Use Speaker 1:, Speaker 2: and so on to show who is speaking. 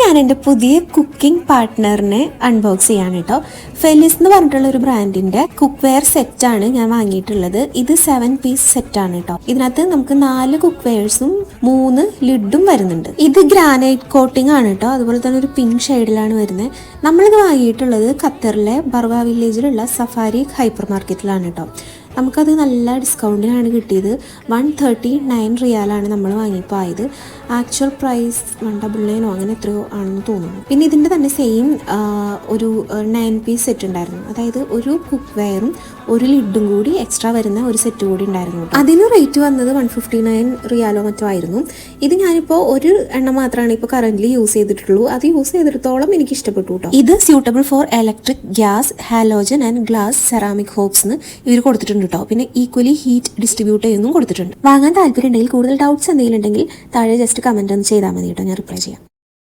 Speaker 1: ഞാൻ എൻ്റെ പുതിയ കുക്കിംഗ് പാർട്ട്ണറിനെ അൺബോക്സ് ചെയ്യാണ് കേട്ടോ. ഫെലിസ് എന്ന് പറഞ്ഞിട്ടുള്ള ഒരു ബ്രാൻഡിന്റെ കുക്ക് വെയർ സെറ്റാണ് ഞാൻ വാങ്ങിയിട്ടുള്ളത്. ഇത് 7 പീസ് സെറ്റാണ് കേട്ടോ. ഇതിനകത്ത് നമുക്ക് 4 കുക്ക് വെയർസും 3 ലിഡും വരുന്നുണ്ട്. ഇത് ഗ്രാനൈറ്റ് കോട്ടിംഗ് ആണ് കേട്ടോ. അതുപോലെ തന്നെ ഒരു പിങ്ക് ഷെയ്ഡിലാണ് വരുന്നത്. നമ്മളിത് വാങ്ങിയിട്ടുള്ളത് ഖത്തറിലെ ബർവ വില്ലേജിലുള്ള സഫാരി ഹൈപ്പർ മാർക്കറ്റിലാണ് കേട്ടോ. നമുക്കത് നല്ല ഡിസ്കൗണ്ടിനാണ് കിട്ടിയത്. 139 റിയാലാണ് നമ്മൾ വാങ്ങിയപ്പോൾ ആയത്. ആക്ച്വൽ പ്രൈസ് 199 അങ്ങനെ എത്രയോ ആണെന്ന് തോന്നുന്നു. പിന്നെ ഇതിൻ്റെ തന്നെ സെയിം ഒരു 9 പീസ് സെറ്റ് ഉണ്ടായിരുന്നു. അതായത് ഒരു കുക്ക് വെയറും ഒരു ലിഡും കൂടി എക്സ്ട്രാ വരുന്ന ഒരു സെറ്റ് കൂടി ഉണ്ടായിരുന്നു. അതിന് റേറ്റ് വന്നത് 159 റിയാലോ മറ്റോ ആയിരുന്നു. ഇത് ഞാനിപ്പോൾ ഒരു എണ്ണം മാത്രമാണ് ഇപ്പോൾ കറൻ്റ്ലി യൂസ് ചെയ്തിട്ടുള്ളൂ. അത് യൂസ് ചെയ്തിടത്തോളം എനിക്ക് ഇഷ്ടപ്പെട്ടു കേട്ടോ. ഇത് suitable for electric gas, halogen and glass ceramic hobs എന്ന് ഇവർ കൊടുത്തിട്ടുണ്ട് കേട്ടോ. പിന്നെ ഈക്വലി ഹീറ്റ് ഡിസ്ട്രിബ്യൂട്ട് ചെയ്യുന്നതും കൊടുത്തിട്ടുണ്ട്. വാങ്ങാൻ താല്പര്യം ഉണ്ടെങ്കിൽ, കൂടുതൽ ഡൗട്ട്സ് എന്തെങ്കിലും ഉണ്ടെങ്കിൽ താഴെ ജസ്റ്റ് കമന്റ് ഒന്ന് ചെയ്താൽ മതി കേട്ടോ, ഞാൻ റിപ്ലൈ ചെയ്യാം.